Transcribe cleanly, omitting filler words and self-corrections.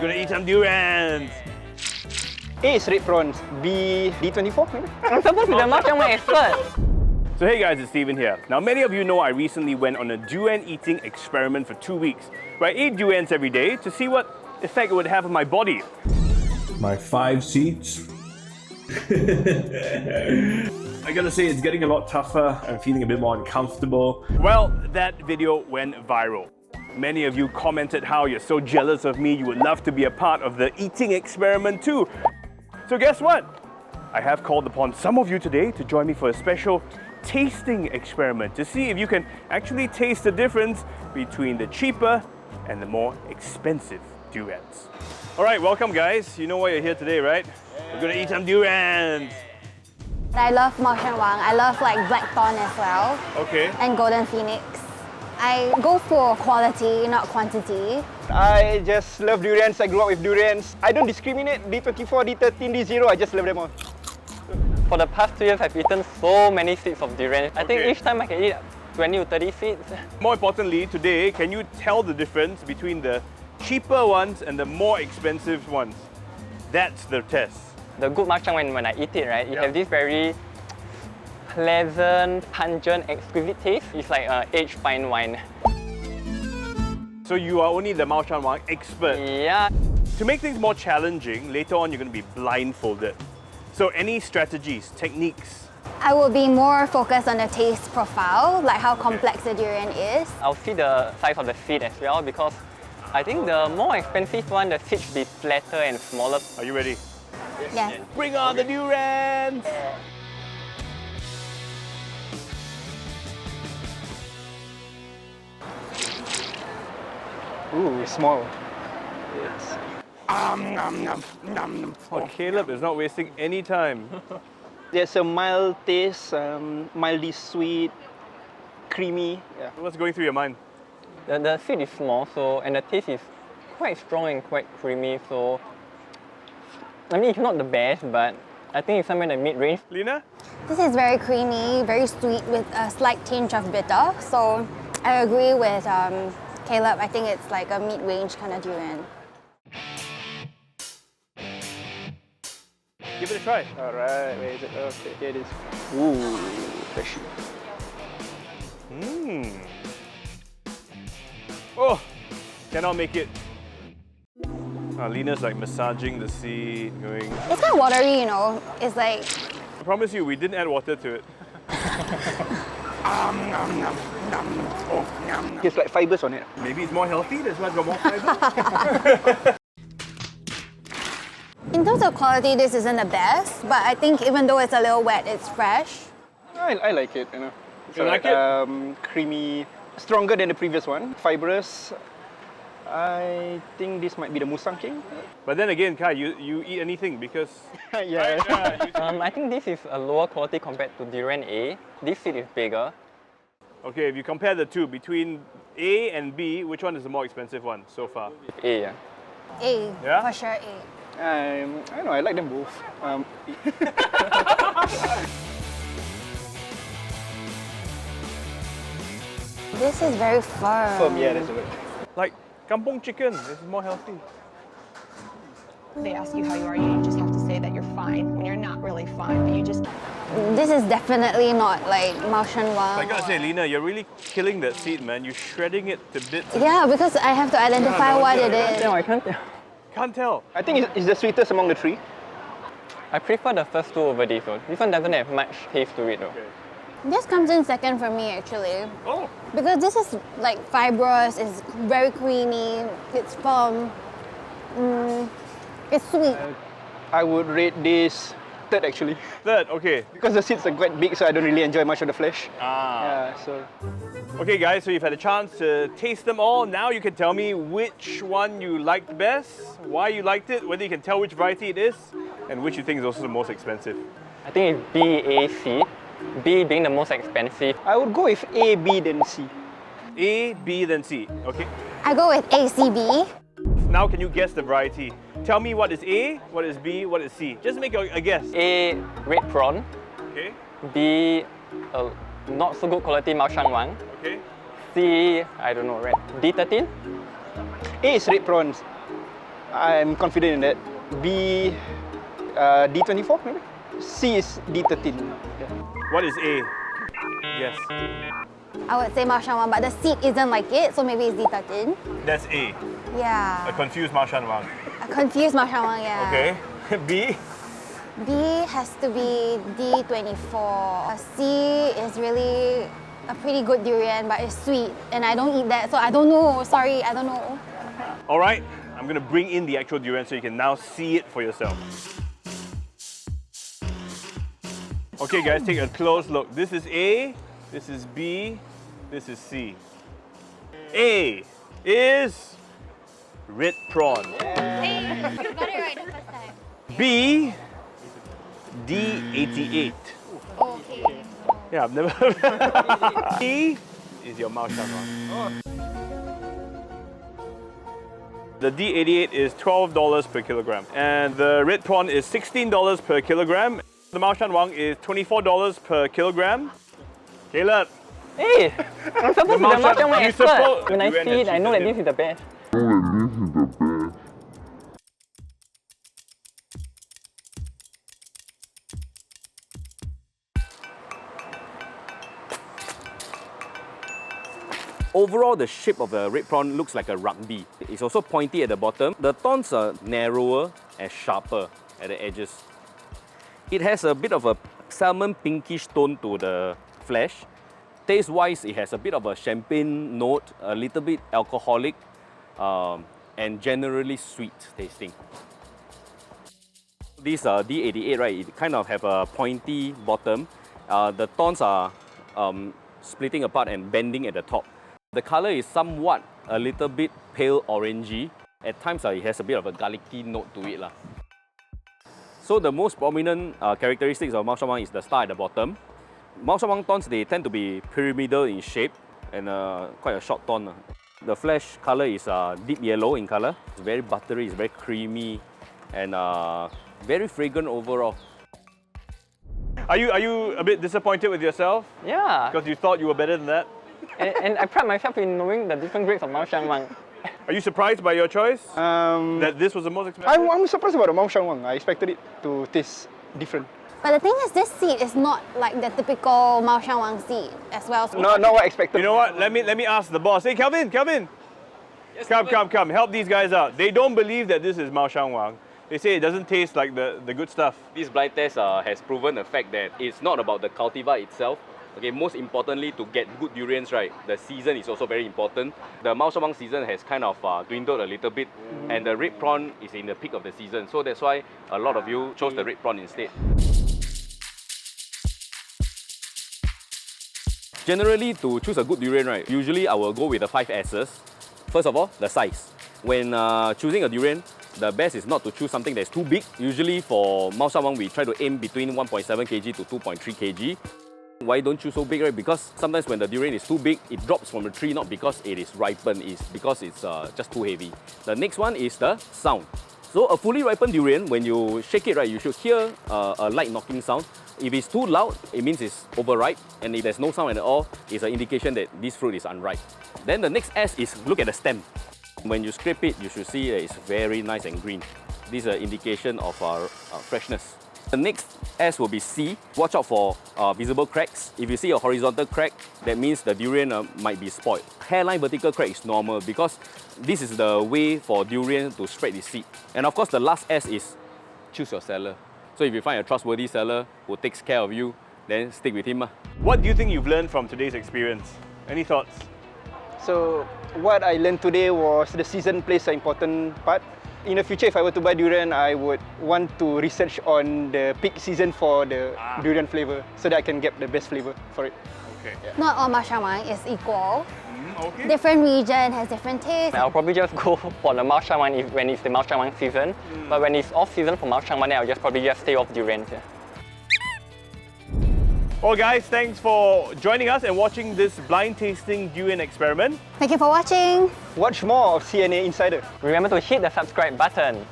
gonna eat some durians. A is red prawns, B D24 maybe? I'm supposed to be the Mao Shan Wang expert. So hey guys, it's Steven here. Now many of you know I recently went on a durian eating experiment for 2 weeks, where I ate durians every day to see what effect it would have on my body. My 5 seats. I gotta say, it's getting a lot tougher. I'm feeling a bit more uncomfortable. Well, that video went viral. Many of you commented how you're so jealous of me, you would love to be a part of the eating experiment too. So guess what? I have called upon some of you today to join me for a special tasting experiment to see if you can actually taste the difference between the cheaper and the more expensive durians. All right, welcome guys. You know why you're here today, right? We're gonna eat some durians. I love Mao Shan Wang. I love like Blackthorn as well. Okay. And Golden Phoenix. I go for quality, not quantity. I just love durians, I grew up with durians. I don't discriminate, D24, D13, D0, I just love them all. For the past 2 years, I've eaten so many seeds of durian. I think Okay. each time I can eat 20 to 30 seeds. More importantly, today, can you tell the difference between the cheaper ones and the more expensive ones? That's the test. The good Mao Shan Wang, when I eat it, right, it Yeah. has this very pleasant, pungent, exquisite taste. It's like aged fine wine. So you are only the Mao Shan Wang expert. Yeah. To make things more challenging, later on you're going to be blindfolded. So any strategies, techniques? I will be more focused on the taste profile, like how complex the durian is. I'll see the size of the seed as well because I think the more expensive one, the seed should be flatter and smaller. Are you ready? Yeah. Bring on the durians! Ooh, small. Oh, Caleb is not wasting any time. There's a mild taste, mildly sweet, creamy. Yeah. What's going through your mind? The seed is small, so and the taste is quite strong and quite creamy. So I mean, it's not the best, but I think it's somewhere in the mid-range. Lena? This is very creamy, very sweet with a slight tinge of bitter. So I agree with Caleb. I think it's like a mid-range kind of durian. Give it a try. Alright, where is it? Okay, here it is. Ooh, fresh. Oh, cannot make it. Lena's like massaging the seed, going. It's kind of watery, you know. It's like, I promise you, we didn't add water to it. There's like fibers on it. Maybe it's more healthy, that's why it's got more fiber. in terms of quality, this isn't the best, but I think even though it's a little wet, it's fresh. I like it, you know. It's You like it? creamy, stronger than the previous one. Fibrous. I think this might be the Musang King. But then again, Khai, you eat anything because... Yeah. I think this is a lower quality compared to durian A. This seed is bigger. Okay, if you compare the two, between A and B, which one is the more expensive one so far? A, yeah. A, Yeah? for sure A. I don't know, I like them both. This is very firm. Yeah, that's the word. Like kampong chicken, this is more healthy. They ask you how you are, you just have to say that you're fine when you're not really fine, but you just... This is definitely not like Mao Shan Wang. I gotta say, Lena, you're really killing that seed, man. You're shredding it to bits. Yeah, because I have to identify what it is. No, I can't tell. Can't tell. I think it's the sweetest among the three. I prefer the first two over this one. This one doesn't have much taste to it though. This comes in second for me actually. Oh, Because this is like fibrous, it's very creamy, it's firm, it's sweet. I would rate this third actually. third, okay. Because the seeds are quite big, so I don't really enjoy much of the flesh. Yeah, so... Okay guys, so you've had a chance to taste them all. Now you can tell me which one you liked best, why you liked it, whether you can tell which variety it is, and which you think is also the most expensive. I think it's B, A, C. B being the most expensive. I would go with A, B, then C. A, B, then C, okay? I go with ACB. Now can you guess the variety? Tell me what is A, what is B, what is C. Just make a guess. A, red prawn. Okay, B, not so good quality Mao Shan Wang. okay. C, I don't know, red. D13? A is red prawns. I'm confident in that. B, D24 maybe? C is D13. Yeah. What is A? Yes. I would say Mao Shan Wang, but the seed isn't like it, so maybe it's D13. That's A. Yeah. A confused Mao Shan Wang. A confused Mao Shan Wang, yeah. Okay. B? B has to be D24. C is really a pretty good durian, but it's sweet, and I don't eat that, so I don't know. Sorry, I don't know. All right, I'm gonna bring in the actual durian so you can now see it for yourself. Okay guys, take a close look. This is A, this is B, this is C. A is red prawn. Hey, you got it right the first time. B, D88. Okay. Yeah, I've never heard of that. C is your Mao Shan Wang. The D88 is $12 per kilogram, and the red prawn is $16 per kilogram. The Mao Shan Wang is $24 per kilogram. Caleb, Hey, I'm supposed to be the Mao Shan Wang you expert. suppose- When I Durian see has it, I know that cheated this is the best. Overall, the shape of the red prawn looks like a rugby. It's also pointy at the bottom. The thorns are narrower and sharper at the edges. It has a bit of a salmon pinkish tone to the flesh. Taste-wise, it has a bit of a champagne note, a little bit alcoholic, and generally sweet tasting. This D88, right, it kind of have a pointy bottom. The thorns are splitting apart and bending at the top. The color is somewhat a little bit pale orangey. At times, it has a bit of a garlicky note to it. So the most prominent characteristics of Mao Shan Wang is the star at the bottom. Mao Shan Wang thorns, they tend to be pyramidal in shape and quite a short thorn. The flesh color is deep yellow in color. It's very buttery, it's very creamy, and very fragrant overall. are you a bit disappointed with yourself? Yeah, Because you thought you were better than that? and I pride myself in knowing the different grades of Mao Shan Wang. Are you surprised by your choice? That this was the most expensive? I'm surprised about the Mao Shan Wang. I expected it to taste different. But the thing is, this seed is not like the typical Mao Shan Wang seed as well. So Not what I expected. You know what? Let me ask the boss. Hey, Kelvin! Yes, come. Help these guys out. They don't believe that this is Mao Shan Wang. They say it doesn't taste like the good stuff. This blind test has proven the fact that it's not about the cultivar itself. Okay, most importantly, to get good durians right, the season is also very important. The Mao Shan Wang season has kind of dwindled a little bit, and the red prawn is in the peak of the season. So that's why a lot of you chose the red prawn instead. Generally, to choose a good durian, right, usually I will go with the 5 S's. First of all, the size. When choosing a durian, the best is not to choose something that's too big. Usually for Mao Shan Wang, we try to aim between 1.7 kg to 2.3 kg. Why don't choose so big, right? Because sometimes when the durian is too big, it drops from the tree, not because it is ripened, it's because it's just too heavy. The next one is the sound. So a fully ripened durian, when you shake it, right, you should hear a light knocking sound. If it's too loud, it means it's overripe, and if there's no sound at all, it's an indication that this fruit is unripe. Then the next S is look at the stem. When you scrape it, you should see that it's very nice and green. This is an indication of freshness. The next S will be C. Watch out for visible cracks. If you see a horizontal crack, that means the durian might be spoiled. Hairline vertical crack is normal because this is the way for durian to spread its seed. And of course, the last S is choose your seller. So if you find a trustworthy seller who takes care of you, then stick with him. What do you think you've learned from today's experience? Any thoughts? So what I learned today was the season plays an important part. In the future, if I were to buy durian, I would want to research on the peak season for the durian flavor so that I can get the best flavor for it. Okay. not all Mao Shan Wang is equal. Okay. Different region has different tastes. I'll probably just go for the Mao Shan Wang when it's the Mao Shan Wang season. But when it's off season for Mao Shan Wang, then I'll probably just stay off durians. Yeah. Well guys, thanks for joining us and watching this blind tasting durian experiment. Thank you for watching. Watch more of CNA Insider. Remember to hit the subscribe button.